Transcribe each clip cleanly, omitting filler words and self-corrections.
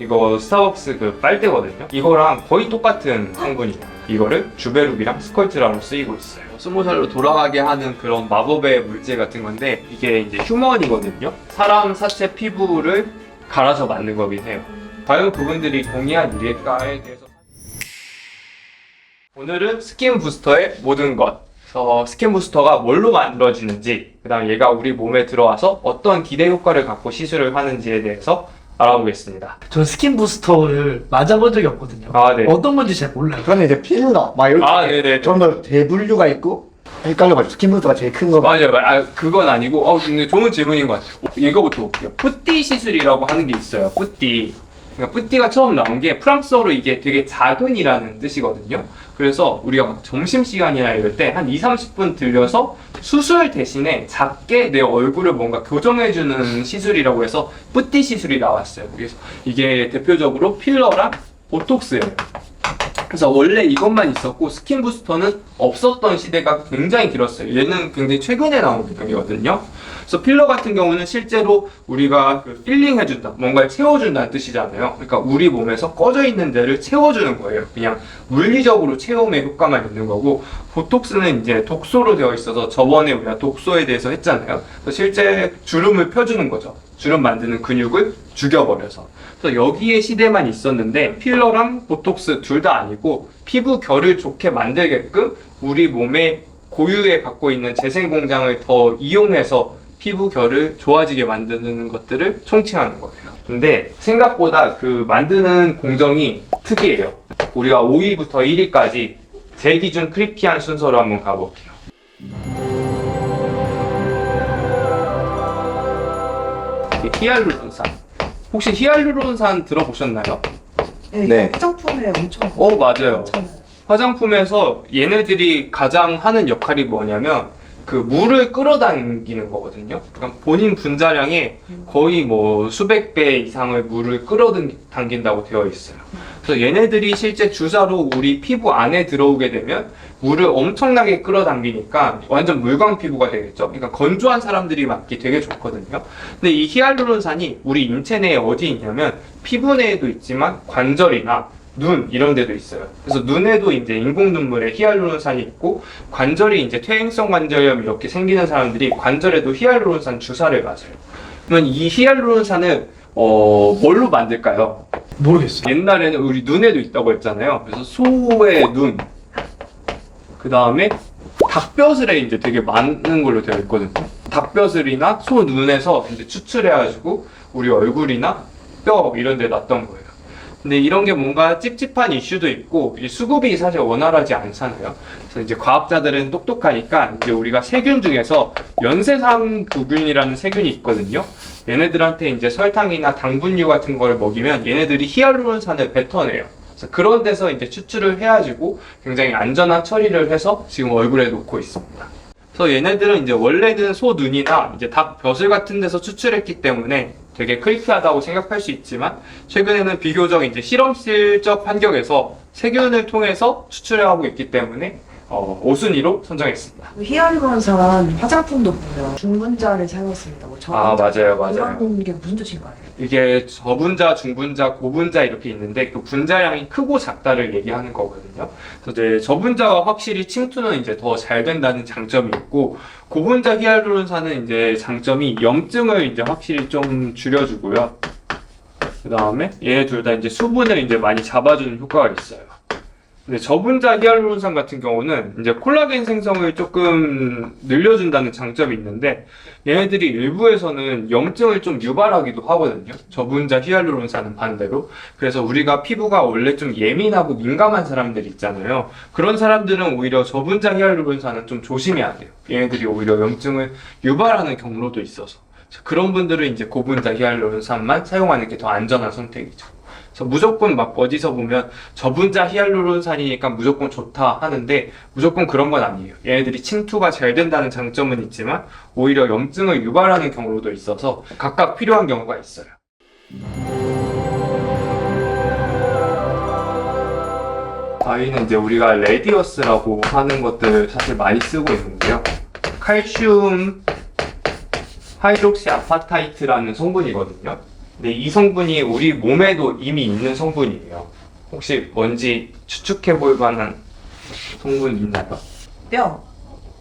이거 스타벅스 그 빨대거든요. 이거랑 거의 똑같은 성분이에요. 이거를 주베룩이랑 스컬트라로 쓰이고 있어요. 20살로 돌아가게 하는 그런 마법의 물질 같은 건데, 이게 이제 휴먼이거든요. 사람 사체 피부를 갈아서 만든 거긴 해요. 과연 그분들이 동의한 일일까에 대해서 오늘은 스킨 부스터의 모든 것, 그래서 스킨 부스터가 뭘로 만들어지는지, 그 다음 얘가 우리 몸에 들어와서 어떤 기대 효과를 갖고 시술을 하는지에 대해서 알아보겠습니다. 전 스킨 부스터를 맞아본 적이 없거든요. 아, 네. 어떤 건지 잘 몰라요. 그거는 이제 필러 막 이렇게 아, 네네. 좀 더 대분류가 있고 헷갈려가지고 스킨부스터가 제일 큰 거. 맞아요. 그건 아니고, 근데 좋은 질문인 것 같아요. 이거부터 볼게요. 뿌띠 시술이라고 하는 게 있어요. 뿌띠. 그러니까 뿌띠가 처음 나온 게 프랑스어로 이게 되게 작은이라는 뜻이거든요. 그래서 우리가 막 점심시간이나 이럴 때 한 20-30분 들려서 수술 대신에 작게 내 얼굴을 뭔가 교정해주는 시술이라고 해서 뿌띠 시술이 나왔어요. 그래서 이게 대표적으로 필러랑 보톡스예요. 그래서 원래 이것만 있었고 스킨 부스터는 없었던 시대가 굉장히 길었어요. 얘는 굉장히 최근에 나온 개념이거든요. 그래서 필러 같은 경우는 실제로 우리가 그 필링 해준다, 뭔가를 채워준다는 뜻이잖아요. 그러니까 우리 몸에서 꺼져 있는 데를 채워주는 거예요. 그냥 물리적으로 채움의 효과만 있는 거고, 보톡스는 이제 독소로 되어 있어서 저번에 우리가 독소에 대해서 했잖아요. 그래서 실제 주름을 펴주는 거죠. 주름 만드는 근육을 죽여버려서. 그래서 여기에 시대만 있었는데 필러랑 보톡스 둘 다 아니고 피부 결을 좋게 만들게끔 우리 몸에 고유에 갖고 있는 재생 공장을 더 이용해서 피부 결을 좋아지게 만드는 것들을 총칭하는 거예요. 근데 생각보다 그 만드는 공정이 특이해요. 우리가 5위부터 1위까지 제 기준 크리피한 순서로 한번 가볼게요. 히알루론산. 혹시 히알루론산 들어보셨나요? 네. 화장품에 엄청 맞아요. 많잖아요. 화장품에서 얘네들이 가장 하는 역할이 뭐냐면 그 물을 끌어당기는 거거든요. 그러니까 본인 분자량의 거의 뭐 수백 배 이상의 물을 끌어당긴다고 되어 있어요. 그래서 얘네들이 실제 주사로 우리 피부 안에 들어오게 되면 물을 엄청나게 끌어당기니까 완전 물광 피부가 되겠죠. 그러니까 건조한 사람들이 맞기 되게 좋거든요. 근데 이 히알루론산이 우리 인체 내에 어디 있냐면 피부 내에도 있지만 관절이나 눈 이런 데도 있어요. 그래서 눈에도 이제 인공 눈물에 히알루론산이 있고, 관절이 이제 퇴행성 관절염 이렇게 생기는 사람들이 관절에도 히알루론산 주사를 맞아요. 그러면 이 히알루론산을 뭘로 만들까요? 모르겠어요. 옛날에는 우리 눈에도 있다고 했잖아요. 그래서 소의 눈, 그 다음에 닭뼈슬에 이제 되게 많은 걸로 되어 있거든요. 닭뼈슬이나 소 눈에서 이제 추출해가지고 우리 얼굴이나 뼈 이런 데 놨던 거예요. 근데 이런 게 뭔가 찝찝한 이슈도 있고, 이 수급이 사실 원활하지 않잖아요. 그래서 이제 과학자들은 똑똑하니까 이제 우리가 세균 중에서 연쇄상구균이라는 세균이 있거든요. 얘네들한테 이제 설탕이나 당분류 같은 걸 먹이면 얘네들이 히알루론산을 뱉어내요. 그래서 그런 데서 이제 추출을 해가지고 굉장히 안전한 처리를 해서 지금 얼굴에 놓고 있습니다. 그래서 얘네들은 이제 원래는 소 눈이나 이제 닭 벼슬 같은 데서 추출했기 때문에 되게 크리피하다고 생각할 수 있지만, 최근에는 비교적 이제 실험실적 환경에서 세균을 통해서 추출하고 있기 때문에 5순위로 선정했습니다. 히알루론산 화장품도 보면 중분자를 사용했습니다. 뭐 맞아요. 이런 게 무슨 뜻인가요? 이게 저분자, 중분자, 고분자 이렇게 있는데 그 분자량이 크고 작다를 얘기하는 거거든요. 그래서 이제 저분자가 확실히 침투는 이제 더 잘 된다는 장점이 있고, 고분자 히알루론산은 이제 장점이 염증을 이제 확실히 좀 줄여주고요. 그 다음에 얘네 둘 다 이제 수분을 이제 많이 잡아주는 효과가 있어요. 근데 저분자 히알루론산 같은 경우는 이제 콜라겐 생성을 조금 늘려준다는 장점이 있는데, 얘네들이 일부에서는 염증을 좀 유발하기도 하거든요. 저분자 히알루론산은 반대로. 그래서 우리가 피부가 원래 좀 예민하고 민감한 사람들 있잖아요. 그런 사람들은 오히려 저분자 히알루론산은 좀 조심해야 돼요. 얘네들이 오히려 염증을 유발하는 경로도 있어서. 그런 분들은 이제 고분자 히알루론산만 사용하는 게 더 안전한 선택이죠. 그래서 무조건 막 어디서 보면 저분자 히알루론산이니까 무조건 좋다 하는데 무조건 그런 건 아니에요. 얘네들이 침투가 잘 된다는 장점은 있지만 오히려 염증을 유발하는 경우도 있어서 각각 필요한 경우가 있어요. 저희는 이제 우리가 레디어스라고 하는 것들 사실 많이 쓰고 있는데요. 칼슘 하이드록시 아파타이트라는 성분이거든요. 근데 이 성분이 우리 몸에도 이미 있는 성분이에요. 혹시 뭔지 추측해 볼 만한 성분 있나요? 뼈.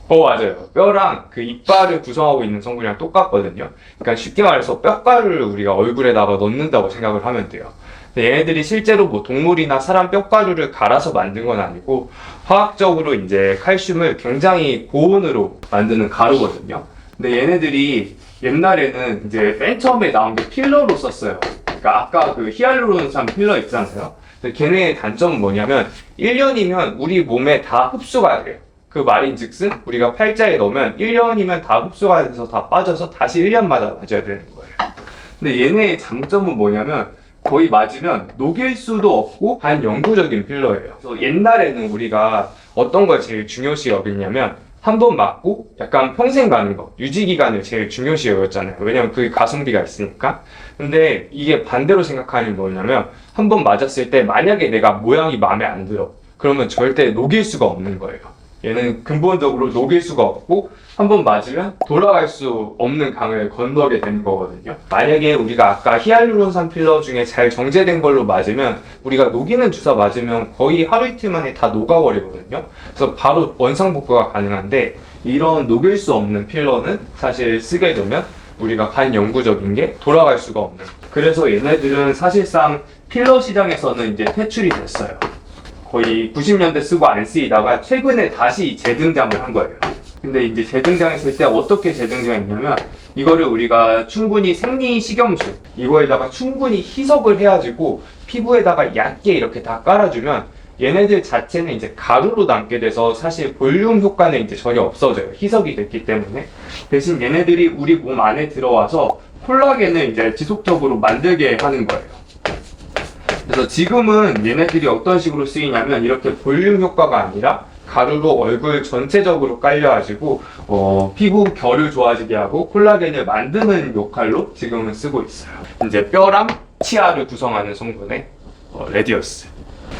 맞아요. 뼈랑 그 이빨을 구성하고 있는 성분이랑 똑같거든요. 그러니까 쉽게 말해서 뼈가루를 우리가 얼굴에다가 넣는다고 생각을 하면 돼요. 근데 얘네들이 실제로 뭐 동물이나 사람 뼈가루를 갈아서 만든 건 아니고 화학적으로 이제 칼슘을 굉장히 고온으로 만드는 가루거든요. 근데 얘네들이 옛날에는 이제 맨 처음에 나온 게 필러로 썼어요. 그러니까 아까 그 히알루론산 필러 있잖아요. 근데 걔네의 단점은 뭐냐면 1년이면 우리 몸에 다 흡수가 돼요. 그 말인즉슨 우리가 팔자에 넣으면 1년이면 다 흡수가 돼서 다 빠져서 다시 1년마다 맞아야 되는 거예요. 근데 얘네의 장점은 뭐냐면 거의 맞으면 녹일 수도 없고 반영구적인 필러예요. 그래서 옛날에는 우리가 어떤 걸 제일 중요시 여기냐면 한 번 맞고 약간 평생 가는 거, 유지기간을 제일 중요시 여겼잖아요. 왜냐면 그게 가성비가 있으니까. 근데 이게 반대로 생각하는 뭐냐면 한 번 맞았을 때 만약에 내가 모양이 마음에 안 들어. 그러면 절대 녹일 수가 없는 거예요. 얘는 근본적으로 녹일 수가 없고 한 번 맞으면 돌아갈 수 없는 강을 건너게 되는 거거든요. 만약에 우리가 아까 히알루론산 필러 중에 잘 정제된 걸로 맞으면 우리가 녹이는 주사 맞으면 거의 하루 이틀 만에 다 녹아버리거든요. 그래서 바로 원상복구가 가능한데 이런 녹일 수 없는 필러는 사실 쓰게 되면 우리가 반영구적인 게 돌아갈 수가 없는 거예요. 그래서 얘네들은 사실상 필러 시장에서는 이제 퇴출이 됐어요. 거의 90년대 쓰고 안 쓰이다가 최근에 다시 재등장을 한 거예요. 근데 이제 재등장했을 때 어떻게 재등장했냐면 이거를 우리가 충분히 생리식염수 이거에다가 충분히 희석을 해가지고 피부에다가 얇게 이렇게 다 깔아주면 얘네들 자체는 이제 가루로 남게 돼서 사실 볼륨 효과는 이제 전혀 없어져요. 희석이 됐기 때문에. 대신 얘네들이 우리 몸 안에 들어와서 콜라겐을 이제 지속적으로 만들게 하는 거예요. 그래서 지금은 얘네들이 어떤 식으로 쓰이냐면 이렇게 볼륨 효과가 아니라 가루로 얼굴 전체적으로 깔려가지고 피부 결을 좋아지게 하고 콜라겐을 만드는 역할로 지금은 쓰고 있어요. 이제 뼈랑 치아를 구성하는 성분의 레디어스.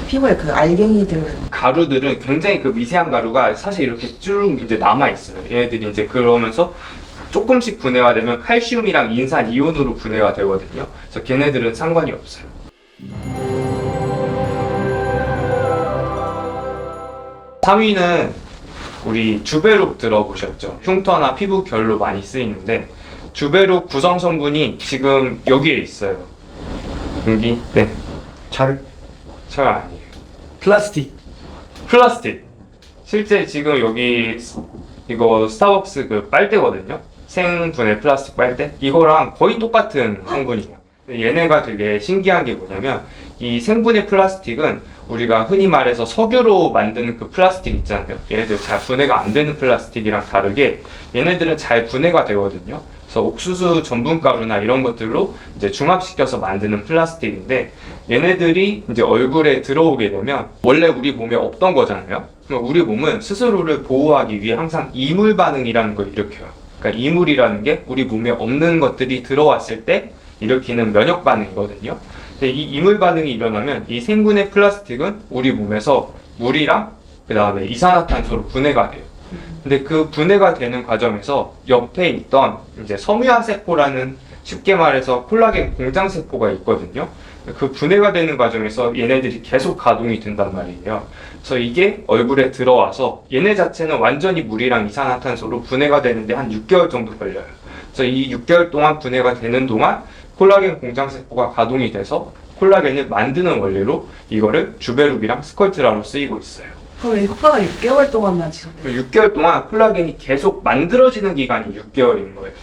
피부에 그 알갱이들. 가루들은 굉장히 그 미세한 가루가 사실 이렇게 쭉 이제 남아 있어요. 얘네들이 이제 그러면서 조금씩 분해가 되면 칼슘이랑 인산 이온으로 분해가 되거든요. 그래서 걔네들은 상관이 없어요. (3위는) 우리 주베룩 들어보셨죠? 흉터나 피부 결로 많이 쓰이는데 주베룩 구성 성분이 지금 여기에 있어요. 여기? 네. 철 아니에요. 플라스틱. 플라스틱. 실제 지금 여기 이거 스타벅스 그 빨대거든요. 생분해 플라스틱 빨대. 이거랑 거의 똑같은 성분이에요. 얘네가 되게 신기한 게 뭐냐면 이 생분해 플라스틱은 우리가 흔히 말해서 석유로 만드는 그 플라스틱 있잖아요. 얘네들 잘 분해가 안 되는 플라스틱이랑 다르게 얘네들은 잘 분해가 되거든요. 그래서 옥수수 전분가루나 이런 것들로 이제 중합시켜서 만드는 플라스틱인데 얘네들이 이제 얼굴에 들어오게 되면 원래 우리 몸에 없던 거잖아요. 그럼 우리 몸은 스스로를 보호하기 위해 항상 이물 반응이라는 걸 일으켜요. 그러니까 이물이라는 게 우리 몸에 없는 것들이 들어왔을 때 일으키는 면역 반응이거든요. 근데 이 이물 반응이 일어나면 이 생분해 플라스틱은 우리 몸에서 물이랑 그 다음에 이산화탄소로 분해가 돼요. 근데 그 분해가 되는 과정에서 옆에 있던 이제 섬유화 세포라는 쉽게 말해서 콜라겐 공장 세포가 있거든요. 그 분해가 되는 과정에서 얘네들이 계속 가동이 된단 말이에요. 그래서 이게 얼굴에 들어와서 얘네 자체는 완전히 물이랑 이산화탄소로 분해가 되는데 한 6개월 정도 걸려요. 그래서 이 6개월 동안 분해가 되는 동안 콜라겐 공장 세포가 가동이 돼서 콜라겐을 만드는 원리로 이거를 주베룩이랑 스컬트라로 쓰이고 있어요. 그럼 이 효과가 6개월 동안만 지속돼요? 6개월 동안 콜라겐이 계속 만들어지는 기간이 6개월인 거예요.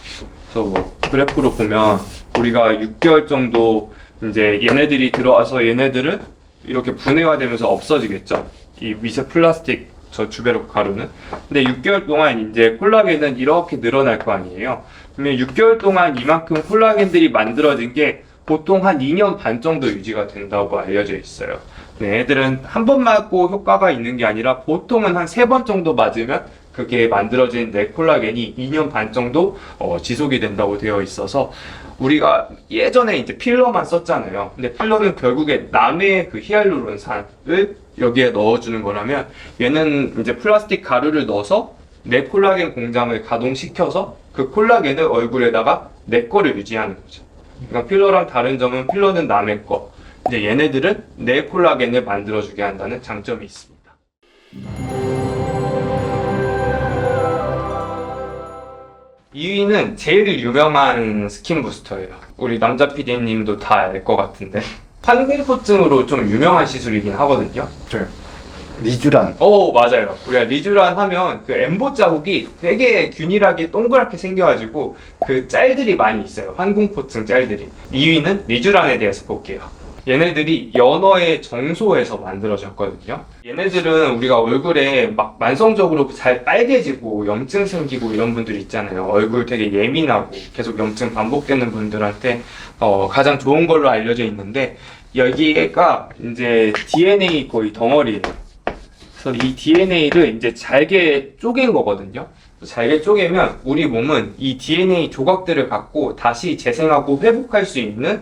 그래서 뭐 그래프로 보면 우리가 6개월 정도 이제 얘네들이 들어와서 얘네들은 이렇게 분해가 되면서 없어지겠죠. 이 미세 플라스틱 저 주베룩 가루는. 근데 6개월 동안 이제 콜라겐은 이렇게 늘어날 거 아니에요. 그러면 6개월 동안 이만큼 콜라겐들이 만들어진 게 보통 한 2년 반 정도 유지가 된다고 알려져 있어요. 네, 애들은 한 번 맞고 효과가 있는 게 아니라 보통은 한 3번 정도 맞으면 그게 만들어진 내 콜라겐이 2년 반 정도 지속이 된다고 되어 있어서 우리가 예전에 이제 필러만 썼잖아요. 근데 필러는 결국에 남의 그 히알루론산을 여기에 넣어주는 거라면 얘는 이제 플라스틱 가루를 넣어서 내 콜라겐 공장을 가동시켜서 그 콜라겐을 얼굴에다가 내 거를 유지하는 거죠. 그러니까 필러랑 다른 점은 필러는 남의 거, 이제 얘네들은 내 콜라겐을 만들어주게 한다는 장점이 있습니다. 이 위는 제일 유명한 스킨 부스터예요. 우리 남자 PD님도 다 알 것 같은데 환공포증으로 좀 유명한 시술이긴 하거든요. 리쥬란. 맞아요. 우리가 리쥬란 하면 그 엠보 자국이 되게 균일하게 동그랗게 생겨가지고 그 짤들이 많이 있어요. 환공포증 짤들이. 2위는 리쥬란에 대해서 볼게요. 얘네들이 연어의 정소에서 만들어졌거든요. 얘네들은 우리가 얼굴에 막 만성적으로 잘 빨개지고 염증 생기고 이런 분들 있잖아요. 얼굴 되게 예민하고 계속 염증 반복되는 분들한테 가장 좋은 걸로 알려져 있는데, 여기가 이제 DNA 거의 덩어리예요. 그래서 이 DNA를 이제 잘게 쪼갠 거거든요. 잘게 쪼개면 우리 몸은 이 DNA 조각들을 갖고 다시 재생하고 회복할 수 있는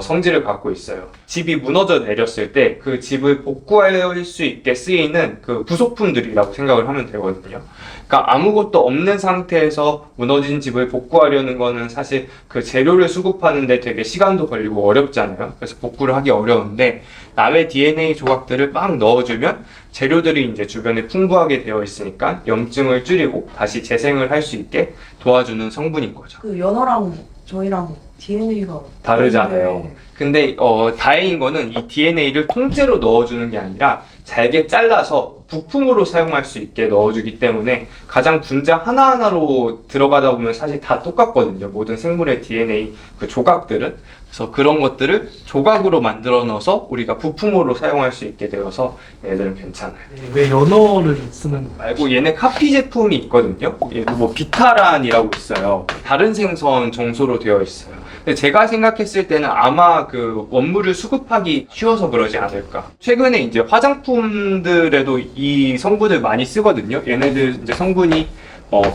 성질을 갖고 있어요. 집이 무너져 내렸을 때 그 집을 복구할 수 있게 쓰이는 그 부속품들이라고 생각을 하면 되거든요. 그러니까 아무것도 없는 상태에서 무너진 집을 복구하려는 거는 사실 그 재료를 수급하는데 되게 시간도 걸리고 어렵잖아요. 그래서 복구를 하기 어려운데, 남의 DNA 조각들을 막 넣어주면 재료들이 이제 주변에 풍부하게 되어 있으니까 염증을 줄이고 다시 재생을 할 수 있게 도와주는 성분인 거죠. 그 연어랑 저희랑 DNA가 다르잖아요. 근데 다행인 거는 이 DNA를 통째로 넣어주는 게 아니라 잘게 잘라서 부품으로 사용할 수 있게 넣어주기 때문에 가장 분자 하나하나로 들어가다 보면 사실 다 똑같거든요. 모든 생물의 DNA 그 조각들은. 그래서 그런 것들을 조각으로 만들어 넣어서 우리가 부품으로 사용할 수 있게 되어서 얘들은 괜찮아요. 왜 연어를 쓰는 말고 얘네 카피 제품이 있거든요. 얘도 뭐 비타란이라고 있어요. 다른 생선 정소로 되어 있어요. 근데 제가 생각했을 때는 아마 그 원물을 수급하기 쉬워서 그러지 않을까. 최근에 이제 화장품들에도 이 성분을 많이 쓰거든요. 얘네들 이제 성분이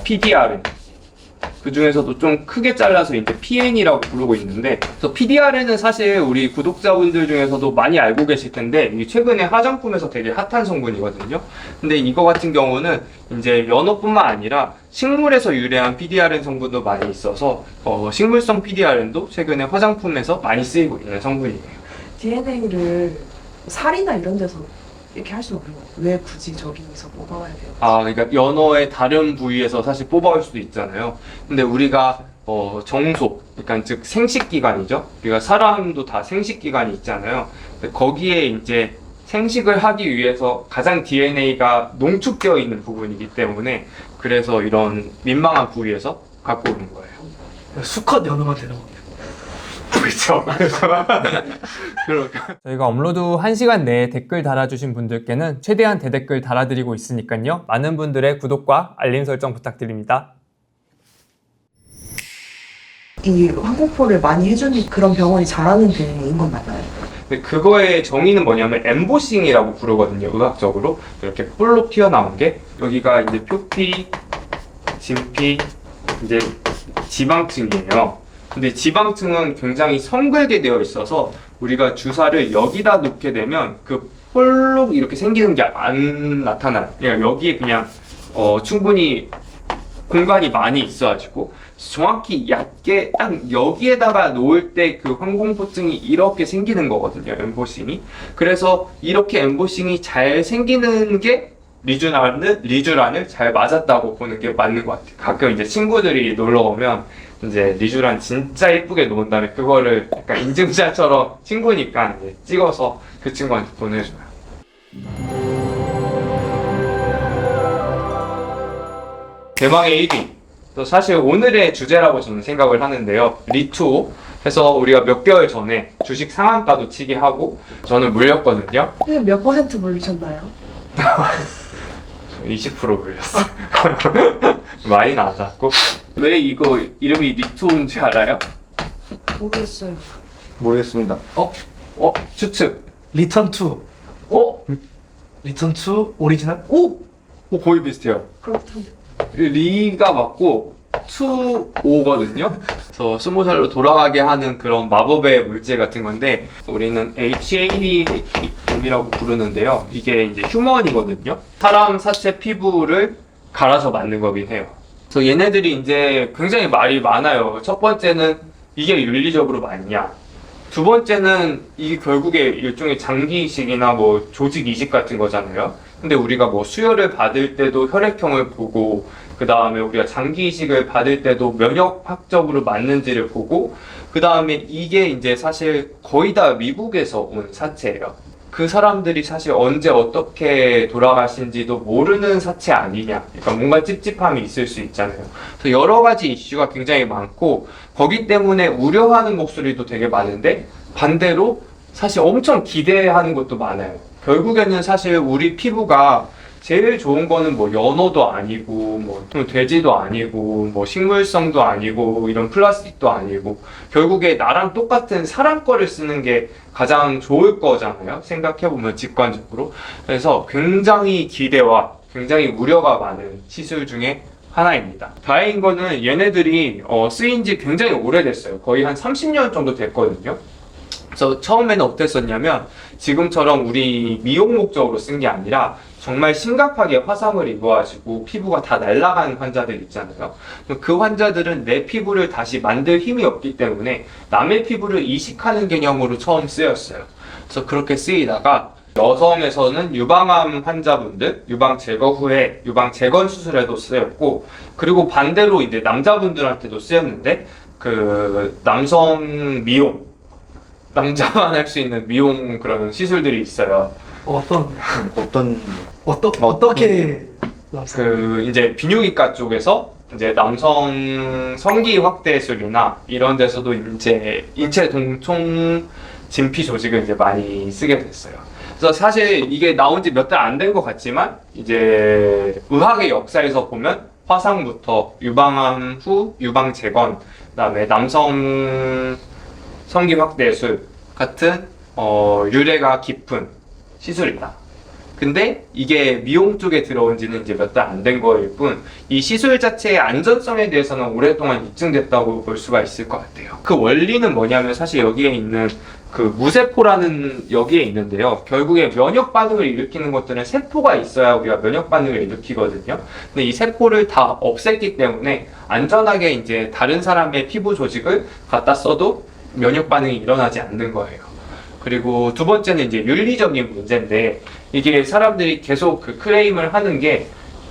PDRN. 그 중에서도 좀 크게 잘라서 이제 PN이라고 부르고 있는데, 그래서 PDRN은 사실 우리 구독자분들 중에서도 많이 알고 계실 텐데, 이 최근에 화장품에서 되게 핫한 성분이거든요. 근데 이거 같은 경우는 이제 연어뿐만 아니라 식물에서 유래한 PDRN 성분도 많이 있어서 식물성 PDRN도 최근에 화장품에서 많이 쓰이고 있는 성분이에요. DNA를 살이나 이런 데서 이렇게 할 수는 없는 거예요. 왜 굳이 저기서 뽑아와야 돼요? 그러니까 연어의 다른 부위에서 사실 뽑아올 수도 있잖아요. 근데 우리가 정소, 그러니까 즉 생식기관이죠. 우리가 사람도 다 생식기관이 있잖아요. 근데 거기에 이제 생식을 하기 위해서 가장 DNA가 농축되어 있는 부분이기 때문에 그래서 이런 민망한 부위에서 갖고 오는 거예요. 수컷 연어만 되는 거예요. 그렇죠. 저희가 업로드 1시간 내에 댓글 달아주신 분들께는 최대한 대댓글 달아드리고 있으니까요. 많은 분들의 구독과 알림 설정 부탁드립니다. 이 항공포를 많이 해주는 그런 병원이 잘하는 데인 건 맞나요? 근데 그거의 정의는 뭐냐면 엠보싱이라고 부르거든요. 의학적으로 이렇게 뿔로 튀어나온 게, 여기가 이제 표피, 진피, 이제 지방층이에요. 근데 지방층은 굉장히 성글게 되어 있어서 우리가 주사를 여기다 놓게 되면 그 폴록 이렇게 생기는 게 안 나타나요. 그냥 여기에 그냥 충분히 공간이 많이 있어가지고 정확히 얕게 딱 여기에다가 놓을 때 그 황공포증이 이렇게 생기는 거거든요. 엠보싱이. 그래서 이렇게 엠보싱이 잘 생기는 게 리쥬란을 잘 맞았다고 보는 게 맞는 것 같아요. 가끔 이제 친구들이 놀러 오면 이제 리쥬란 진짜 예쁘게 놓은 다음에 그거를 약간 인증샷처럼 친구니까 이제 찍어서 그 친구한테 보내줘요. 대망의 1위. 또 사실 오늘의 주제라고 저는 생각을 하는데요. 리투 해서 우리가 몇 개월 전에 주식 상한가도 치게 하고 저는 물렸거든요. 근데 몇 % 물리셨나요? 20% 물렸어. 많이 나왔고. 왜 이거 이름이 리투인지 알아요? 모르겠어요. 모르겠습니다. 추측. 리턴 투. 리턴 투 오리지널? 거의 비슷해요. 그렇던데. 리가 맞고 투오거든요. 그래서 20살로 돌아가게 하는 그런 마법의 물질 같은 건데, 우리는 HAD이라고 부르는데요. 이게 이제 휴먼이거든요. 사람 사체 피부를 갈아서 만든 거긴 해요. 그래서 얘네들이 이제 굉장히 말이 많아요. 첫 번째는 이게 윤리적으로 맞냐? 두 번째는 이게 결국에 일종의 장기 이식이나 뭐 조직 이식 같은 거잖아요. 근데 우리가 뭐 수혈을 받을 때도 혈액형을 보고, 그 다음에 우리가 장기 이식을 받을 때도 면역학적으로 맞는지를 보고, 그 다음에 이게 이제 사실 거의 다 미국에서 온 사체예요. 그 사람들이 사실 언제 어떻게 돌아가신지도 모르는 사체 아니냐. 그러니까 뭔가 찝찝함이 있을 수 있잖아요. 그래서 여러 가지 이슈가 굉장히 많고, 거기 때문에 우려하는 목소리도 되게 많은데, 반대로 사실 엄청 기대하는 것도 많아요. 결국에는 사실 우리 피부가 제일 좋은 거는 뭐 연어도 아니고, 뭐 돼지도 아니고, 뭐 식물성도 아니고, 이런 플라스틱도 아니고, 결국에 나랑 똑같은 사람 거를 쓰는 게 가장 좋을 거잖아요. 생각해보면 직관적으로. 그래서 굉장히 기대와 굉장히 우려가 많은 시술 중에 하나입니다. 다행인 거는 얘네들이 쓰인 지 굉장히 오래됐어요. 거의 한 30년 정도 됐거든요. 그래서 처음에는 어땠었냐면 지금처럼 우리 미용 목적으로 쓴 게 아니라 정말 심각하게 화상을 입어가지고 피부가 다 날아가는 환자들 있잖아요. 그 환자들은 내 피부를 다시 만들 힘이 없기 때문에 남의 피부를 이식하는 개념으로 처음 쓰였어요. 그래서 그렇게 쓰이다가 여성에서는 유방암 환자분들, 유방 제거 후에 유방 재건 수술에도 쓰였고, 그리고 반대로 이제 남자분들한테도 쓰였는데, 그 남성 미용, 남자만 할 수 있는 미용 그런 시술들이 있어요. 어떻게 그 이제 비뇨기과 쪽에서 이제 남성 성기 확대술이나 이런 데서도 이제 인체 동총 진피 조직을 이제 많이 쓰게 됐어요. 그래서 사실 이게 나온 지 몇 달 안 된 것 같지만 이제 의학의 역사에서 보면 화상부터 유방암 후 유방 재건, 그다음에 남성 성기 확대술 같은 유래가 깊은 시술이다. 근데 이게 미용 쪽에 들어온 지는 이제 몇 달 안 된 거일 뿐, 이 시술 자체의 안전성에 대해서는 오랫동안 입증됐다고 볼 수가 있을 것 같아요. 그 원리는 뭐냐면 사실 여기에 있는 그 무세포라는 여기에 있는데요. 결국에 면역 반응을 일으키는 것들은 세포가 있어야 우리가 면역 반응을 일으키거든요. 근데 이 세포를 다 없앴기 때문에 안전하게 이제 다른 사람의 피부 조직을 갖다 써도 면역 반응이 일어나지 않는 거예요. 그리고 두 번째는 이제 윤리적인 문제인데, 이게 사람들이 계속 그 클레임을 하는 게,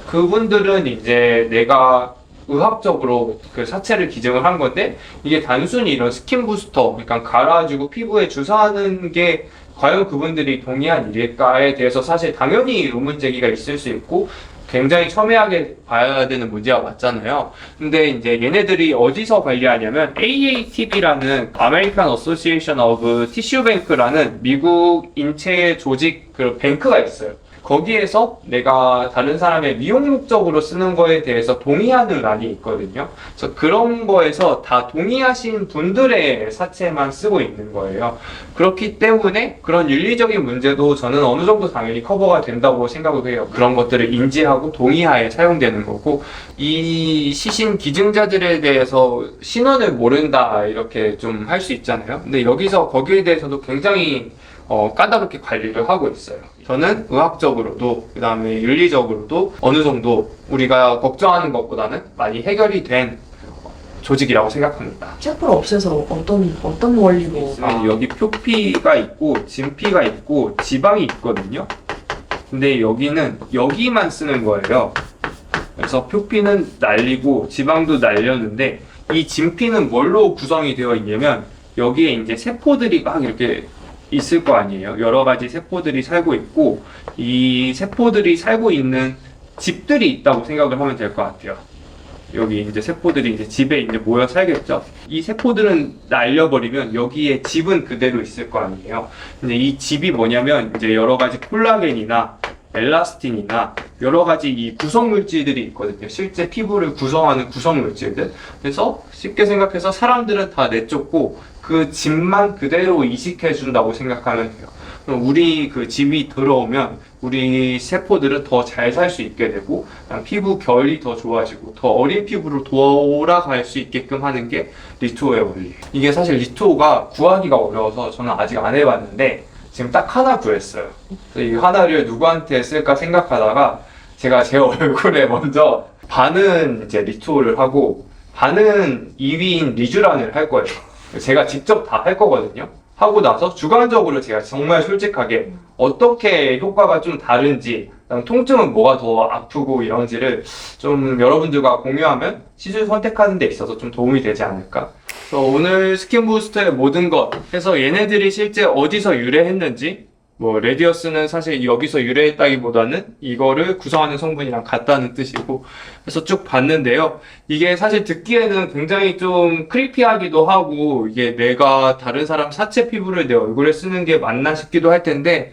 그분들은 이제 내가 의학적으로 그 사체를 기증을 한 건데, 이게 단순히 이런 스킨 부스터, 그러니까 갈아주고 피부에 주사하는 게 과연 그분들이 동의한 일일까에 대해서 사실 당연히 의문 제기가 있을 수 있고, 굉장히 첨예하게 봐야 되는 문제가 맞잖아요. 근데 이제 얘네들이 어디서 관리하냐면 AATB라는 American Association of Tissue Bank라는 미국 인체 조직 그 뱅크가 있어요. 거기에서 내가 다른 사람의 미용 목적으로 쓰는 거에 대해서 동의하는 란이 있거든요. 그래서 그런 거에서 다 동의하신 분들의 사체만 쓰고 있는 거예요. 그렇기 때문에 그런 윤리적인 문제도 저는 어느 정도 당연히 커버가 된다고 생각을 해요. 그런 것들을 인지하고 동의하에 사용되는 거고, 이 시신 기증자들에 대해서 신원을 모른다 이렇게 좀 할 수 있잖아요. 근데 여기서 거기에 대해서도 굉장히 까다롭게 관리를 하고 있어요. 저는 의학적으로도 그 다음에 윤리적으로도 어느 정도 우리가 걱정하는 것보다는 많이 해결이 된 조직이라고 생각합니다. 세포를 없애서 어떤 원리로? 여기 표피가 있고 진피가 있고 지방이 있거든요. 근데 여기는 여기만 쓰는 거예요. 그래서 표피는 날리고 지방도 날렸는데, 이 진피는 뭘로 구성이 되어 있냐면 여기에 이제 세포들이 막 이렇게 있을 거 아니에요. 여러 가지 세포들이 살고 있고, 이 세포들이 살고 있는 집들이 있다고 생각을 하면 될 것 같아요. 여기 이제 세포들이 이제 집에 이제 모여 살겠죠. 이 세포들은 날려버리면 여기에 집은 그대로 있을 거 아니에요. 근데 이 집이 뭐냐면 이제 여러 가지 콜라겐이나 엘라스틴이나 여러 가지 이 구성 물질들이 있거든요. 실제 피부를 구성하는 구성 물질들. 그래서 쉽게 생각해서 사람들은 다 내쫓고 그 집만 그대로 이식해 준다고 생각하면 돼요. 그럼 우리 그 집이 들어오면 우리 세포들은 더 잘 살 수 있게 되고, 피부 결이 더 좋아지고 더 어린 피부로 돌아갈 수 있게끔 하는 게 리투오의 원리. 이게 사실 리투오가 구하기가 어려워서 저는 아직 안 해봤는데 지금 딱 하나 구했어요. 이 하나를 누구한테 쓸까 생각하다가 제가 제 얼굴에 먼저 반은 이제 리투오를 하고 반은 2위인 리쥬란을 할 거예요. 제가 직접 다 할 거거든요. 하고 나서 주관적으로 제가 정말 솔직하게 어떻게 효과가 좀 다른지, 통증은 뭐가 더 아프고 이런지를 좀 여러분들과 공유하면 시술 선택하는 데 있어서 좀 도움이 되지 않을까. 그래서 오늘 스킨 부스터의 모든 것 해서 얘네들이 실제 어디서 유래했는지, 뭐 레디어스는 사실 여기서 유래했다기보다는 이거를 구성하는 성분이랑 같다는 뜻이고, 그래서 쭉 봤는데요. 이게 사실 듣기에는 굉장히 좀 크리피하기도 하고, 이게 내가 다른 사람 사체 피부를 내 얼굴에 쓰는 게 맞나 싶기도 할 텐데,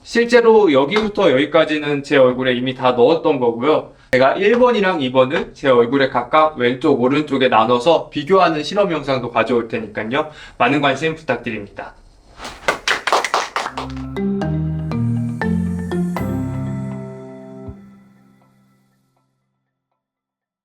실제로 여기부터 여기까지는 제 얼굴에 이미 다 넣었던 거고요. 제가 1번이랑 2번을 제 얼굴에 각각 왼쪽, 오른쪽에 나눠서 비교하는 실험 영상도 가져올 테니까요. 많은 관심 부탁드립니다.